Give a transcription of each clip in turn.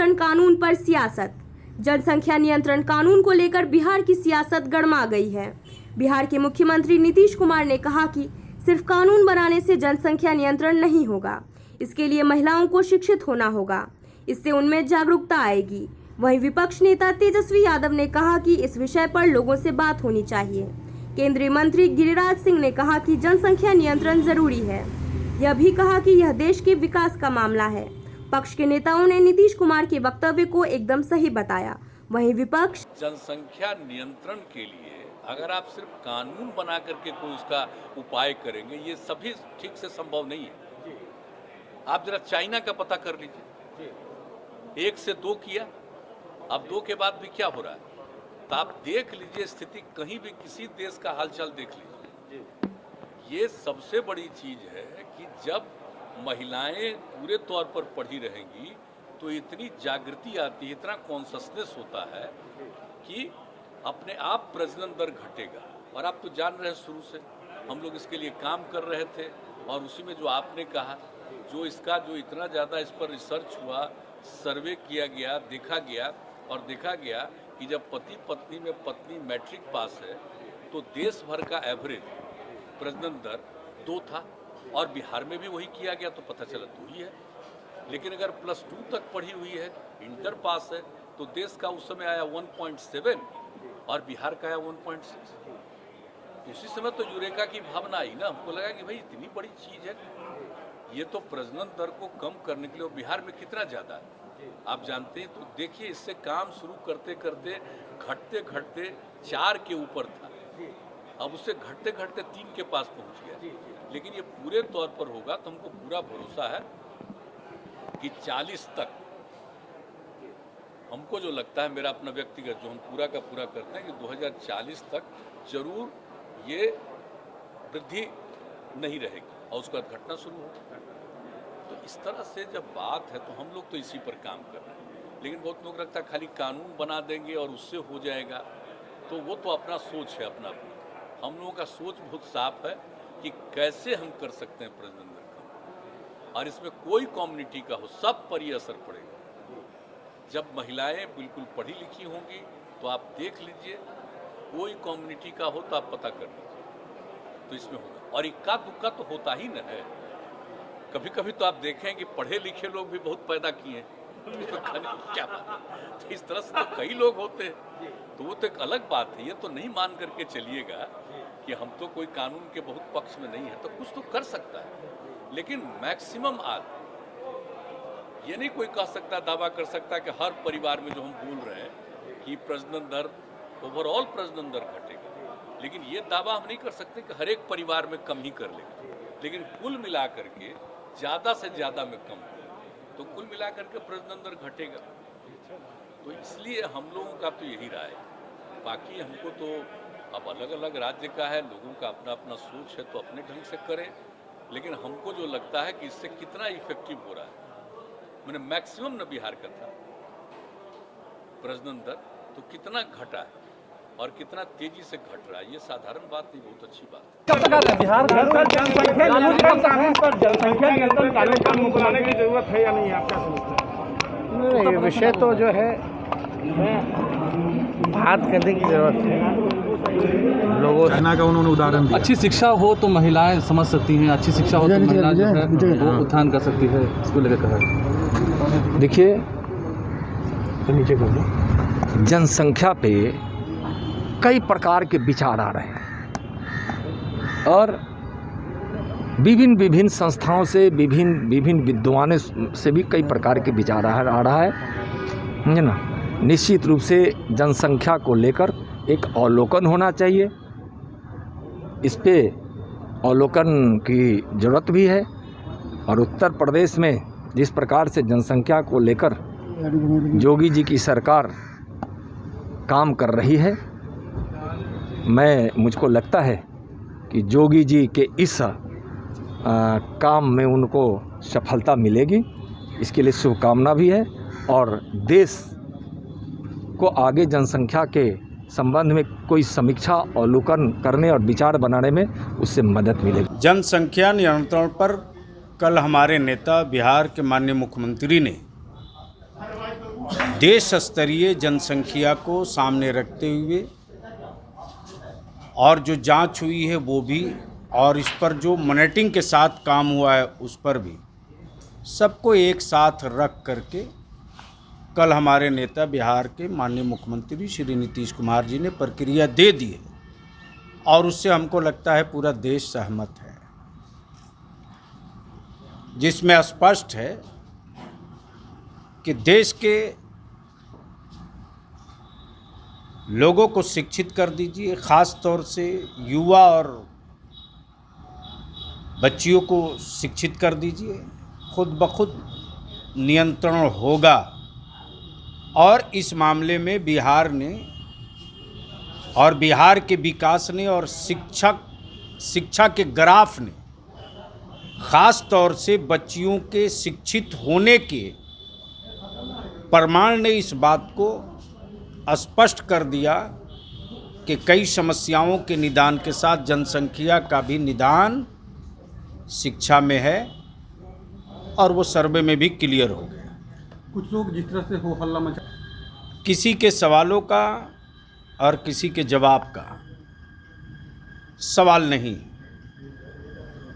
नियंत्रण कानून पर सियासत। जनसंख्या नियंत्रण कानून को लेकर बिहार की सियासत गरमा गई है। बिहार के मुख्यमंत्री नीतीश कुमार ने कहा कि सिर्फ कानून बनाने से जनसंख्या नियंत्रण नहीं होगा, इसके लिए महिलाओं को शिक्षित होना होगा, इससे उनमें जागरूकता आएगी। वहीं विपक्ष नेता तेजस्वी यादव ने कहा कि इस विषय पर लोगों से बात होनी चाहिए। केंद्रीय मंत्री गिरिराज सिंह ने कहा कि जनसंख्या नियंत्रण जरूरी है। यह भी कहा कि यह देश के विकास का मामला है। पक्ष के नेताओं ने नीतीश कुमार के वक्तव्य को एकदम सही बताया। वहीं विपक्ष जनसंख्या नियंत्रण के लिए अगर आप सिर्फ कानून बना करके कोई उसका उपाय करेंगे, ये सभी ठीक से संभव नहीं है। आप जरा चाइना का पता कर लीजिए, 1 से 2 किया, अब 2 के बाद भी क्या हो रहा है, तो आप देख लीजिए स्थिति, कहीं भी किसी देश का हालचाल देख लीजिए। ये सबसे बड़ी चीज है कि जब महिलाएं पूरे तौर पर पढ़ी रहेंगी तो इतनी जागृति आती है, इतना कॉन्शसनेस होता है कि अपने आप प्रजनन दर घटेगा। और आप तो जान रहे हैं, शुरू से हम लोग इसके लिए काम कर रहे थे और उसी में जो आपने कहा, जो इसका जो इतना ज़्यादा इस पर रिसर्च हुआ, सर्वे किया गया, देखा गया कि जब पति पत्नी में पत्नी मैट्रिक पास है तो देश भर का एवरेज प्रजनन दर 2 था और बिहार में भी वही किया गया, तो पता चला 2 ही है। लेकिन अगर +2 तक पढ़ी हुई है, इंटर पास है, तो देश का उस समय आया 1.7 और बिहार का आया 1.6। उसी समय तो यूरेका की भावना आई ना, हमको लगा कि भाई इतनी बड़ी चीज़ है, ये तो प्रजनन दर को कम करने के लिए। बिहार में कितना ज़्यादा है आप जानते हैं, तो देखिए इससे काम शुरू करते करते घटते 4 के ऊपर था, अब उससे घटते 3 के पास पहुंच गया। लेकिन ये पूरे तौर पर होगा तो हमको पूरा भरोसा है कि 40 तक, हमको जो लगता है, मेरा अपना व्यक्तिगत जो हम पूरा का पूरा करते हैं कि 2040 तक जरूर ये वृद्धि नहीं रहेगी और उसके बाद घटना शुरू होगी। तो इस तरह से जब बात है तो हम लोग तो इसी पर काम कर रहे हैं। लेकिन बहुत लोग लगता है खाली कानून बना देंगे और उससे हो जाएगा, तो वो तो अपना सोच है अपना। हम लोगों का सोच बहुत साफ है कि कैसे हम कर सकते हैं प्रजनन दर कम, और इसमें कोई कम्युनिटी का हो, सब पर ये असर पड़ेगा। जब महिलाएं बिल्कुल पढ़ी लिखी होंगी तो आप देख लीजिए, कोई कम्युनिटी का हो तो आप पता कर लीजिए, तो इसमें होगा। और इक्का दुक्का तो होता ही न है, कभी कभी तो आप देखें कि पढ़े लिखे लोग भी बहुत पैदा किए हैं, क्या बात। तो इस तरह से तो कई लोग होते हैं, तो वो तो एक अलग बात है। ये तो नहीं मान करके चलिएगा कि हम तो कोई कानून के बहुत पक्ष में नहीं है, तो कुछ तो कर सकता है। लेकिन मैक्सिमम आज ये नहीं कोई कह सकता, दावा कर सकता कि हर परिवार में जो हम बोल रहे हैं कि प्रजनन दर, ओवरऑल प्रजनन दर घटेगा, लेकिन ये दावा हम नहीं कर सकते कि हर एक परिवार में कम ही कर लेगा। लेकिन कुल मिला करके ज़्यादा से ज़्यादा में कम, तो कुल मिला करके प्रजनन दर घटेगा। तो इसलिए हम लोगों का तो यही राय है। बाकी हमको तो अब अलग अलग राज्य का है, लोगों का अपना अपना सोच है, तो अपने ढंग से करें। लेकिन हमको जो लगता है कि इससे कितना इफेक्टिव हो रहा है, मैंने मैक्सिमम न बिहार का था प्रजनन दर, तो कितना घटा है और कितना तेजी से घट रहा है, ये साधारण बात नहीं, बहुत अच्छी बात है। बिहार जनसंख्या नियंत्रण कानून बनाने की जरूरत है या नहीं, आप क्या समझते हैं? ये विषय तो जो है बात करने की जरूरत है। लोगों चाइना का उन्होंने उदाहरण दिया। अच्छी शिक्षा हो तो महिलाएं समझ सकती हैं, अच्छी शिक्षा हो तो महिला जो है वो उत्थान कर सकती है, इसको लेकर कहा। देखिए, जनसंख्या पे कई प्रकार के विचार आ रहे हैं और विभिन्न संस्थाओं से, विभिन्न विद्वानों से भी कई प्रकार के विचार आ रहा है ना। निश्चित रूप से जनसंख्या को लेकर एक अवलोकन होना चाहिए, इस पे अवलोकन की ज़रूरत भी है। और उत्तर प्रदेश में जिस प्रकार से जनसंख्या को लेकर योगी जी की सरकार काम कर रही है, मुझको लगता है कि योगी जी के इस काम में उनको सफलता मिलेगी, इसके लिए शुभकामना भी है। और देश को आगे जनसंख्या के संबंध में कोई समीक्षा अवलोकन करने और विचार बनाने में उससे मदद मिलेगी। जनसंख्या नियंत्रण पर कल हमारे नेता बिहार के माननीय मुख्यमंत्री ने देश स्तरीय जनसंख्या को सामने रखते हुए और जो जांच हुई है वो भी, और इस पर जो मॉनिटरिंग के साथ काम हुआ है उस पर भी, सबको एक साथ रख करके कल हमारे नेता बिहार के माननीय मुख्यमंत्री श्री नीतीश कुमार जी ने प्रक्रिया दे दी है और उससे हमको लगता है पूरा देश सहमत है, जिसमें स्पष्ट है कि देश के लोगों को शिक्षित कर दीजिए, ख़ास तौर से युवा और बच्चियों को शिक्षित कर दीजिए, खुद ब खुद नियंत्रण होगा। और इस मामले में बिहार ने और बिहार के विकास ने और शिक्षा के ग्राफ ने, ख़ास तौर से बच्चियों के शिक्षित होने के प्रमाण ने इस बात को स्पष्ट कर दिया कि कई समस्याओं के निदान के साथ जनसंख्या का भी निदान शिक्षा में है, और वो सर्वे में भी क्लियर हो गया। कुछ लोग जिस तरह से हो हल्ला मचा, किसी के सवालों का और किसी के जवाब का सवाल नहीं,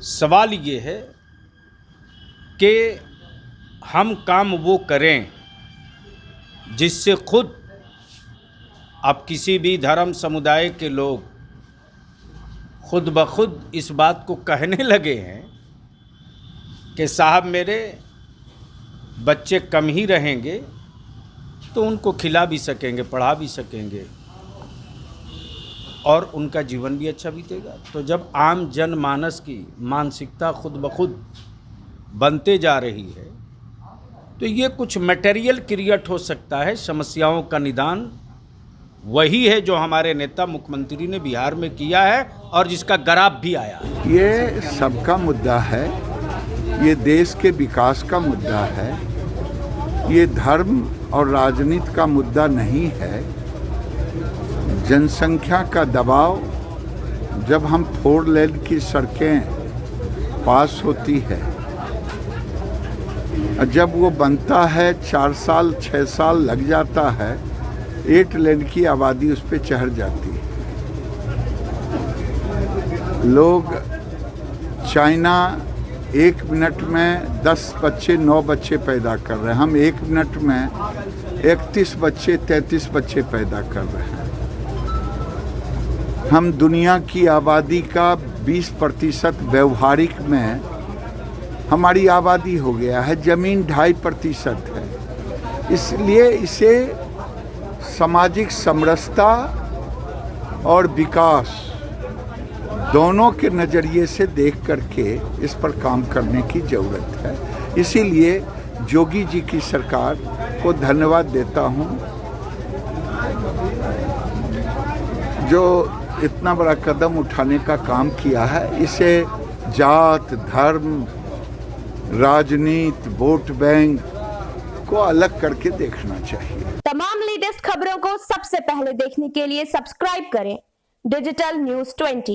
सवाल ये है कि हम काम वो करें जिससे खुद, अब किसी भी धर्म समुदाय के लोग खुद ब खुद इस बात को कहने लगे हैं कि साहब मेरे बच्चे कम ही रहेंगे तो उनको खिला भी सकेंगे, पढ़ा भी सकेंगे और उनका जीवन भी अच्छा बीतेगा। तो जब आम जनमानस की मानसिकता खुद ब खुद बनते जा रही है तो ये कुछ मटेरियल क्रिएट हो सकता है। समस्याओं का निदान वही है जो हमारे नेता मुख्यमंत्री ने बिहार में किया है और जिसका ग्राफ भी आया है। ये सबका मुद्दा है, ये देश के विकास का मुद्दा है, ये धर्म और राजनीति का मुद्दा नहीं है। जनसंख्या का दबाव, जब हम 4 लेन की सड़कें पास होती है, जब वो बनता है 4 साल 6 साल लग जाता है, 8 लेन की आबादी उस पर चढ़ जाती है। लोग चाइना 1 मिनट में 10 बच्चे 9 बच्चे पैदा कर रहे हैं, हम 1 मिनट में 31 बच्चे 33 बच्चे पैदा कर रहे हैं। हम दुनिया की आबादी का 20% व्यवहारिक में हमारी आबादी हो गया है, जमीन 2.5% है। इसलिए इसे सामाजिक समरसता और विकास दोनों के नज़रिए से देख करके इस पर काम करने की ज़रूरत है। इसीलिए योगी जी की सरकार को धन्यवाद देता हूं, जो इतना बड़ा कदम उठाने का काम किया है। इसे जात, धर्म, राजनीति, वोट बैंक को अलग करके देखना चाहिए। तमाम लेटेस्ट खबरों को सबसे पहले देखने के लिए सब्सक्राइब करें डिजिटल न्यूज़ 20।